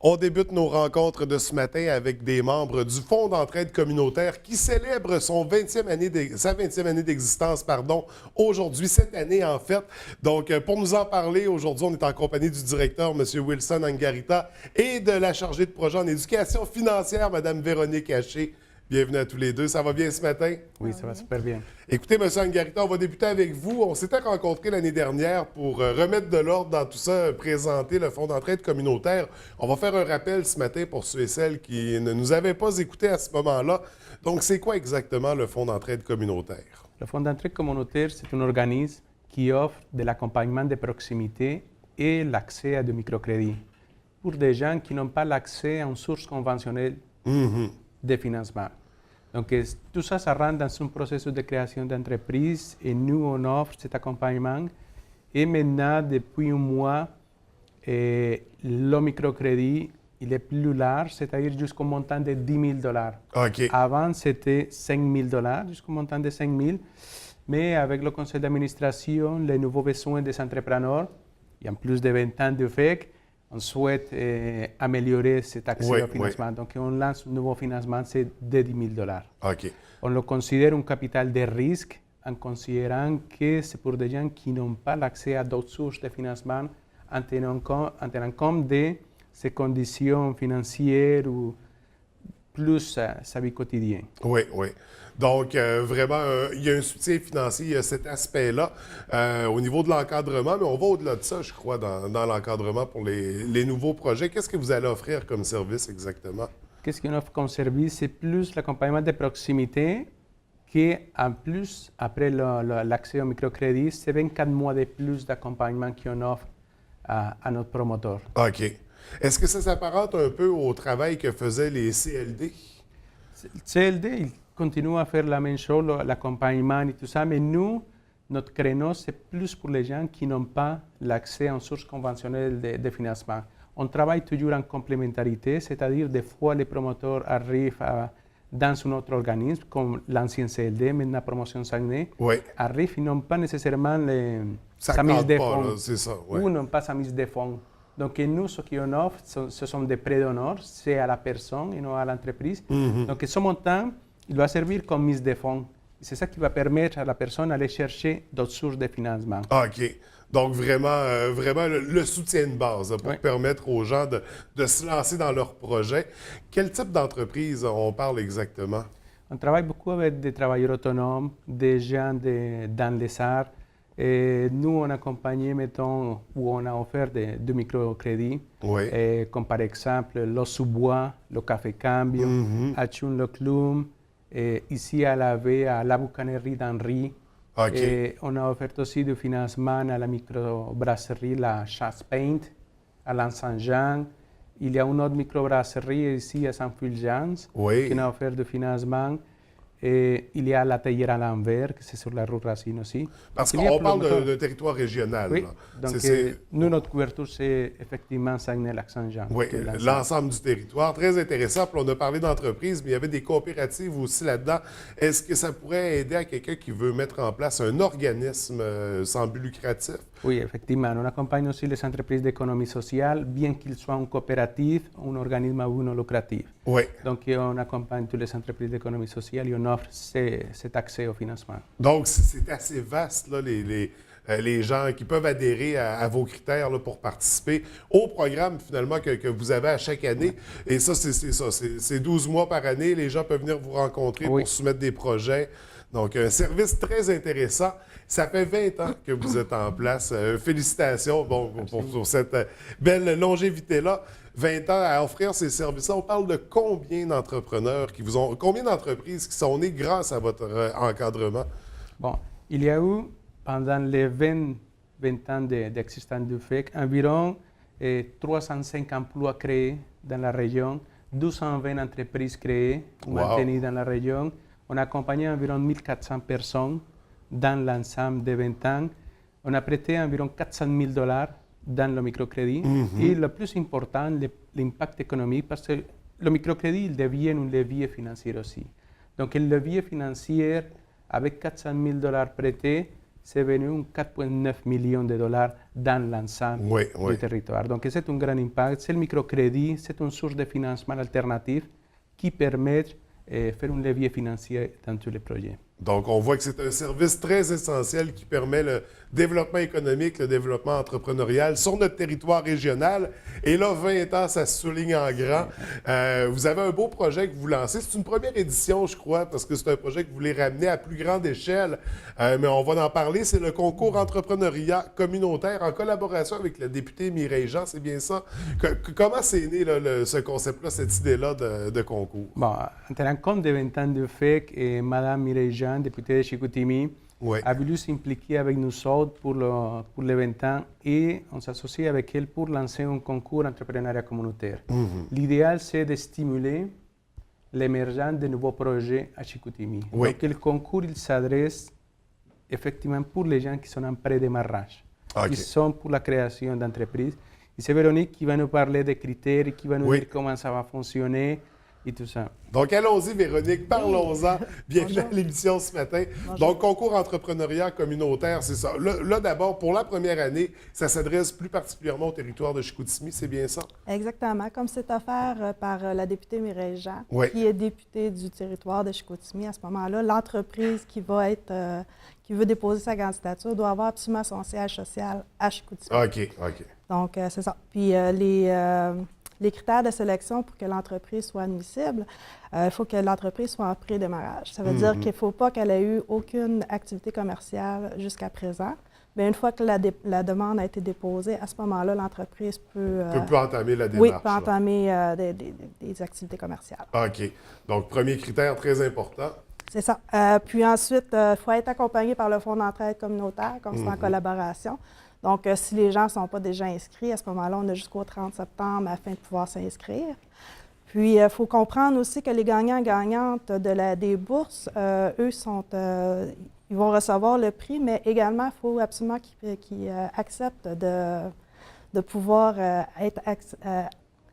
On débute nos rencontres de ce matin avec des membres du Fonds d'entraide communautaire qui célèbre sa 20e année d'existence, aujourd'hui, cette année en fait. Donc, pour nous en parler, aujourd'hui, on est en compagnie du directeur, M. Wilson Angarita, et de la chargée de projet en éducation financière, Mme Véronique Haché. Bienvenue à tous les deux. Ça va bien ce matin? Oui, ça va super bien. Écoutez, M. Angarita, on va débuter avec vous. On s'était rencontrés l'année dernière pour remettre de l'ordre dans tout ça, présenter le Fonds d'entraide communautaire. On va faire un rappel ce matin pour ceux et celles qui ne nous avaient pas écoutés à ce moment-là. Donc, c'est quoi exactement le Fonds d'entraide communautaire? Le Fonds d'entraide communautaire, c'est un organisme qui offre de l'accompagnement de proximité et l'accès à du microcrédit pour des gens qui n'ont pas l'accès à une source conventionnelle de financement. Donc, tout ça, ça rentre dans un processus de création d'entreprise et nous, on offre cet accompagnement. Et maintenant, depuis un mois, le microcrédit, il est plus large, c'est-à-dire jusqu'au montant de 10 000 $. OK. Avant, c'était 5 000 $, jusqu'au montant de 5 000. Mais avec le conseil d'administration, les nouveaux besoins des entrepreneurs, et en plus de 20 ans de FEC, on souhaite améliorer cet accès au financement. Donc, on lance un nouveau financement, c'est de 10 000 $. OK. On le considère un capital de risque en considérant que c'est pour des gens qui n'ont pas l'accès à d'autres sources de financement en tenant compte de ses conditions financières ou plus sa vie quotidienne. Oui, oui. Donc, vraiment, il y a un soutien financier, il y a cet aspect-là au niveau de l'encadrement, mais on va au-delà de ça, je crois, dans l'encadrement pour les nouveaux projets. Qu'est-ce que vous allez offrir comme service exactement? Qu'est-ce qu'on offre comme service? C'est plus l'accompagnement de proximité qui, en plus, après l'accès au microcrédit, c'est 24 mois de plus d'accompagnement qu'on offre à notre promoteur. OK. Est-ce que ça s'apparente un peu au travail que faisaient les CLD? Le CLD, il continue à faire la même chose, l'accompagnement et tout ça, mais nous, notre créneau, c'est plus pour les gens qui n'ont pas l'accès à une source conventionnelle de financement. On travaille toujours en complémentarité, c'est-à-dire des fois les promoteurs arrivent dans un autre organisme, comme l'ancien CLD, maintenant Promotion Saguenay, arrivent, ils n'ont pas nécessairement sa mise de fonds, c'est ça, ou n'ont pas sa mise de fonds. Donc, nous, ce qu'on offre, ce sont des prêts d'honneur, c'est à la personne et non à l'entreprise. Donc, ce montant, il va servir comme mise de fonds. C'est ça qui va permettre à la personne d'aller chercher d'autres sources de financement. OK. Donc, vraiment le soutien de base pour permettre aux gens de se lancer dans leur projet. Quel type d'entreprise on parle exactement? On travaille beaucoup avec des travailleurs autonomes, des gens dans les arts. Et nous, on a accompagné, mettons, où on a offert de microcrédits, comme par exemple le Sous-Bois, le Café Cambio, Achun Le Clum, et ici à la baie, à la boucanerie d'Henri. Et on a offert aussi du financement à la microbrasserie, la Chasse Paint, à l'Anse-Saint-Jean. Il y a une autre microbrasserie ici à Saint-Fulgence qui a offert du financement. Et il y a la théière à l'envers, c'est sur la rue Racine aussi. Parce qu'on parle de territoire régional. Oui, là. donc nous, notre couverture, c'est effectivement Saguenay-Lac-Saint-Jean. Oui, l'ensemble du territoire. Très intéressant. Puis on a parlé d'entreprise, mais il y avait des coopératives aussi là-dedans. Est-ce que ça pourrait aider à quelqu'un qui veut mettre en place un organisme sans but lucratif? Oui, effectivement. On accompagne aussi les entreprises d'économie sociale, bien qu'ils soient une coopérative, un organisme à but non lucratif. Oui. Donc, on accompagne toutes les entreprises d'économie sociale et on offre cet accès au financement. Donc, c'est assez vaste, là, les gens qui peuvent adhérer à vos critères là, pour participer au programme, finalement, que vous avez à chaque année. Et ça, c'est 12 mois par année. Les gens peuvent venir vous rencontrer pour soumettre des projets. Donc, un service très intéressant. Ça fait 20 ans que vous êtes en place. Félicitations pour cette belle longévité-là. 20 ans à offrir ces services-là. On parle de combien d'entrepreneurs combien d'entreprises qui sont nées grâce à votre encadrement? Bon, il y a eu, pendant les 20 ans d'existence du FEC, environ 305 emplois créés dans la région, 220 entreprises créées ou maintenues dans la région. On a accompagné environ 1400 personnes dans l'ensemble de 20 ans. On a prêté environ 400 000 $ dans le microcrédit. Et le plus important, l'impact économique, parce que le microcrédit il devient un levier financier aussi. Donc, le levier financier, avec 400 000 $ prêtés, c'est venu 4,9 millions de dollars dans l'ensemble du territoire. Donc c'est un grand impact. C'est le microcrédit, c'est une source de financement alternative qui permet de faire un levier financier dans tous les projets. Donc, on voit que c'est un service très essentiel qui permet le développement économique, le développement entrepreneurial sur notre territoire régional. Et là, 20 ans, ça se souligne en grand. Vous avez un beau projet que vous lancez. C'est une première édition, je crois, parce que c'est un projet que vous voulez ramener à plus grande échelle. Mais on va en parler. C'est le concours entrepreneuriat communautaire en collaboration avec la députée Mireille Jean. C'est bien ça? Comment c'est né là, ce concept-là, cette idée-là de concours? Bon, en tenant compte des 20 ans de fait, Mme Mireille Jean, députée de Chicoutimi, a voulu s'impliquer avec nous autres pour les 20 ans et on s'associe avec elle pour lancer un concours entrepreneuriat communautaire. L'idéal, c'est de stimuler l'émergence de nouveaux projets à Chicoutimi. Donc, le concours, il s'adresse effectivement pour les gens qui sont en pré-démarrage, qui sont pour la création d'entreprises. Et c'est Véronique qui va nous parler des critères, qui va nous dire comment ça va fonctionner et tout ça. Donc, allons-y, Véronique, parlons-en. Bienvenue à l'émission ce matin. Bonjour. Donc, concours entrepreneuriat communautaire, c'est ça. Là, d'abord, pour la première année, ça s'adresse plus particulièrement au territoire de Chicoutimi, c'est bien ça? Exactement. Comme c'est offert par la députée Mireille Jean, qui est députée du territoire de Chicoutimi, à ce moment-là, l'entreprise qui veut déposer sa candidature doit avoir absolument son siège social à Chicoutimi. OK. Donc, c'est ça. Puis, les critères de sélection pour que l'entreprise soit admissible, il faut que l'entreprise soit en pré-démarrage. Ça veut dire qu'il ne faut pas qu'elle ait eu aucune activité commerciale jusqu'à présent. Mais une fois que la demande a été déposée, à ce moment-là, l'entreprise peut entamer la démarche. Oui, peut entamer des activités commerciales. OK. Donc, premier critère très important. C'est ça. Puis ensuite, il faut être accompagné par le Fonds d'entraide communautaire, comme c'est en collaboration. Donc, si les gens ne sont pas déjà inscrits, à ce moment-là, on a jusqu'au 30 septembre afin de pouvoir s'inscrire. Puis, il faut comprendre aussi que les gagnants-gagnantes des bourses, eux, ils vont recevoir le prix, mais également, il faut absolument qu'ils acceptent de pouvoir être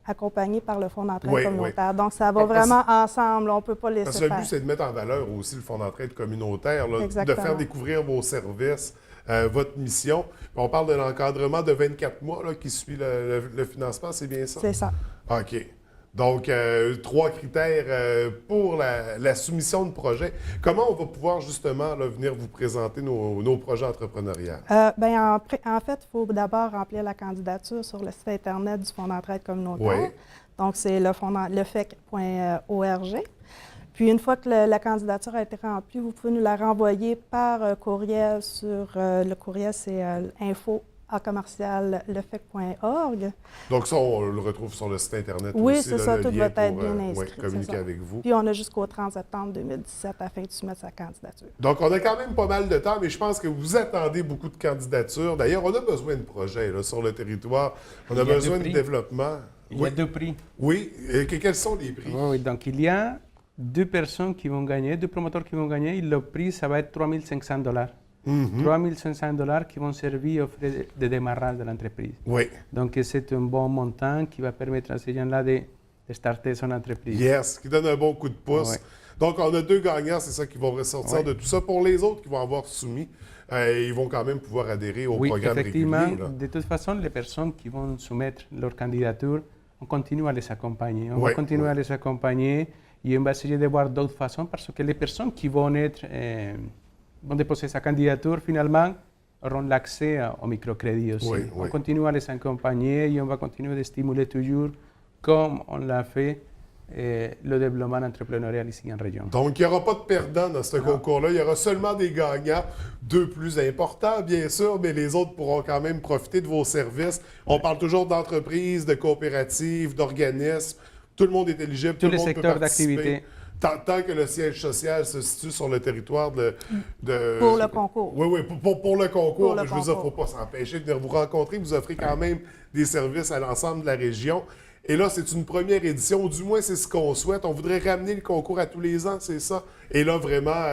accompagnés par le Fonds d'entraide communautaire. Donc, ça va vraiment ensemble. On ne peut pas laisser faire. Parce que le faire. but, c'est de mettre en valeur aussi le Fonds d'entraide communautaire, là, de faire découvrir vos services, votre mission. On parle de l'encadrement de 24 mois là, qui suit le financement, c'est bien ça? C'est ça. OK. Donc, 3 critères pour la soumission de projet. Comment on va pouvoir justement là, venir vous présenter nos projets entrepreneuriaux? En fait, il faut d'abord remplir la candidature sur le site Internet du Fonds d'entraide communautaire. Donc, c'est le fec.org. Puis, une fois que la candidature a été remplie, vous pouvez nous la renvoyer par courriel sur le courriel, c'est info@lefec.org. Donc, ça, on le retrouve sur le site Internet oui, aussi. Oui, c'est ça, tout va être bien inscrit. Oui, communiquer avec vous. Puis, on a jusqu'au 30 septembre 2017 afin de soumettre sa candidature. Donc, on a quand même pas mal de temps, mais je pense que vous attendez beaucoup de candidatures. D'ailleurs, on a besoin de projets là, sur le territoire. On a besoin de développement. Il y a 2 prix. Oui. Quels sont les prix? Oui, donc il y a 2 personnes qui vont gagner, 2 promoteurs qui vont gagner, et le prix, ça va être $3,500. $3,500 qui vont servir aux frais de démarrage de l'entreprise. Oui. Donc, c'est un bon montant qui va permettre à ces gens-là de starter son entreprise. Yes, qui donne un bon coup de pouce. Oui. Donc, on a 2 gagnants, c'est ça, qui vont ressortir de tout ça. Pour les autres qui vont avoir soumis, ils vont quand même pouvoir adhérer au programme effectivement, régulier. Là. De toute façon, les personnes qui vont soumettre leur candidature, on continue à les accompagner. On va continuer à les accompagner et on va essayer de voir d'autres façons parce que les personnes qui vont vont déposer sa candidature, finalement, auront l'accès au microcrédit aussi. On continue à les accompagner et on va continuer de stimuler toujours, comme on l'a fait, le développement entrepreneurial ici en région. Donc, il n'y aura pas de perdants dans ce concours-là. Il y aura seulement des gagnants, 2 plus importants, bien sûr, mais les autres pourront quand même profiter de vos services. On parle toujours d'entreprises, de coopératives, d'organismes. Tout le monde est éligible, tout le monde peut participer. Tous les secteurs d'activité. Tant que le siège social se situe sur le territoire de pour le concours. Oui, pour le concours. Je veux dire, il ne faut pas s'empêcher de venir vous rencontrer. Vous offrez quand même des services à l'ensemble de la région. Et là, c'est une première édition, du moins c'est ce qu'on souhaite. On voudrait ramener le concours à tous les ans, c'est ça. Et là, vraiment,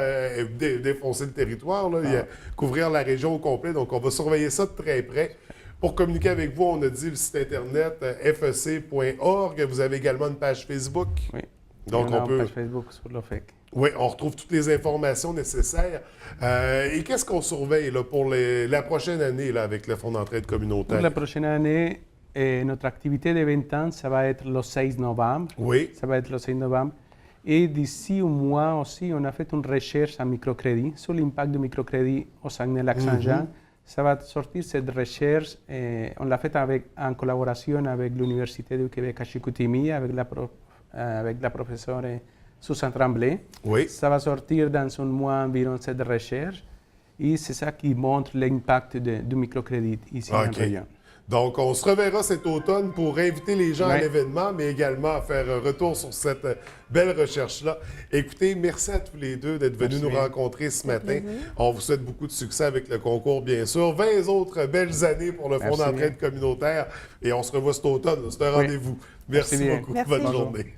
défoncer le territoire, là, couvrir la région au complet. Donc, on va surveiller ça de très près. Pour communiquer avec vous, on a dit le site Internet fec.org. Vous avez également une page Facebook. Oui. Donc, on peut... page Facebook sur l'OFEC. Oui, on retrouve toutes les informations nécessaires. Et qu'est-ce qu'on surveille là, pour la prochaine année là, avec le Fonds d'entraide communautaire? Pour la prochaine année, notre activité de 20 ans, ça va être le 16 novembre. Oui. Ça va être le 6 novembre. Et d'ici un mois aussi, on a fait une recherche en microcrédit sur l'impact du microcrédit au Saguenay-Lac-Saint-Jean. Ça va sortir cette recherche. On l'a faite en collaboration avec l'Université du Québec à Chicoutimi, avec la professeure Susan Tremblay. Oui. Ça va sortir dans un mois environ cette recherche. Et c'est ça qui montre l'impact du microcrédit ici en région. Donc, on se reverra cet automne pour inviter les gens à l'événement, mais également à faire un retour sur cette belle recherche-là. Écoutez, merci à tous les deux d'être venus nous rencontrer ce matin. On vous souhaite beaucoup de succès avec le concours, bien sûr. 20 autres belles années pour le Fonds d'entraide communautaire. Et on se revoit cet automne. C'est un rendez-vous. Merci beaucoup. Bonne journée.